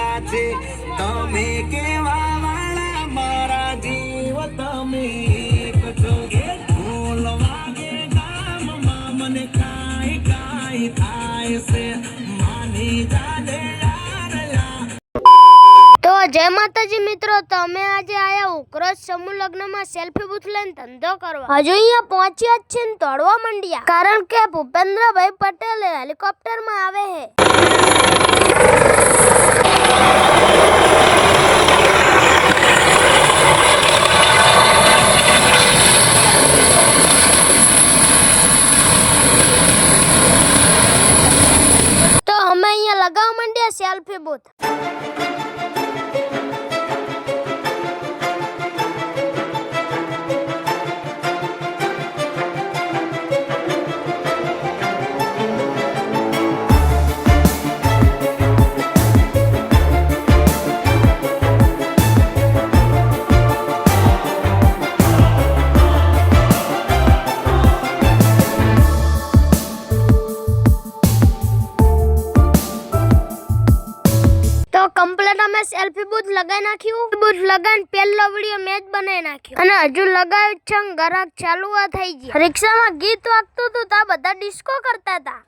જાજા છે તમે કેવા વાળા મારા જીવ તમે છો ઢોલ વાગે ગામમાં મને કાઈ કાઈ થાય છે માની જાજે તો જય માતાજી મિત્રો, તમે આજે આયા ઉકરજ સમૂહ લગ્નમાં સેલ્ફી બૂથ લઈને ધંધો કરવા. હજુ અહીંયા પહોંચ્યા જ છે ને દોડવા માંડ્યા, કારણ કે ભૂપેન્દ્રભાઈ પટેલ હેલિકોપ્ટરમાં આવે છે. તો અમે અહીંયા લગાવવા માંડ્યા સેલ્ફી બૂથ. કમ્પ્લીટ અમે સેલ્ફી બૂથ લગાવી નાખ્યું. બૂથ લગાવીને પહેલો વિડીયો મેચ બનાવી નાખ્યો અને હજુ લગાવ્યું છે. ગરાક ચાલુ થઈ ગઈ. રિક્ષામાં ગીત વાગતું હતું તો બધા ડિસ્કો કરતા હતા.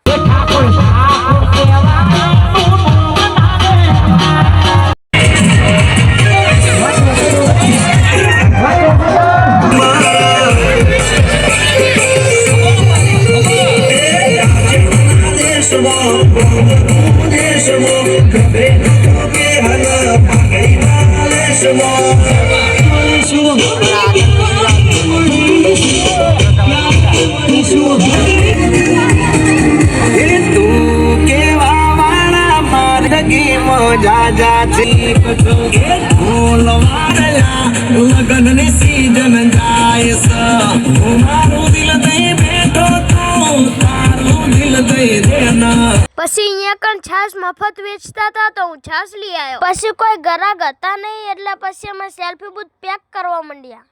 જાજા છે ઢોલ વાળા લગનની સીઝન જાય છે મારું દિલ દઈ બેઠો તું તારું દિલ દઈ દેના. પછી અહીંયા કણ છાસ મફત વેચતા હતા તો હું છાસ લઈ આવ્યો. પછી કોઈ ગરાક હતા નહીં એટલે પછી અમે સેલ્ફી બૂથ પેક કરવા માંડ્યા.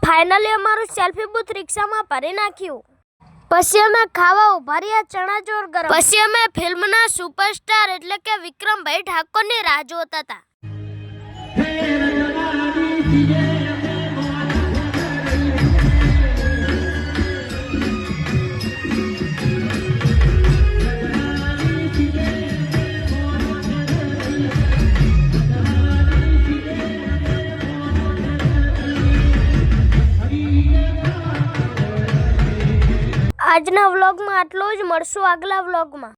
ફાઇનલી અમારું સેલ્ફી બૂથ રિક્ષામાં ભરી નાખ્યું. પછી અમે ખાવા ઉભા રહ્યા ચણા ચોર ગરમ. પછી અમે ફિલ્મના સુપરસ્ટાર એટલે કે વિક્રમભાઈ ઠાકોરની રાહ જોતા હતા. આજના વ્લોગમાં આટલું જ. મળશું આગલા વ્લોગમાં.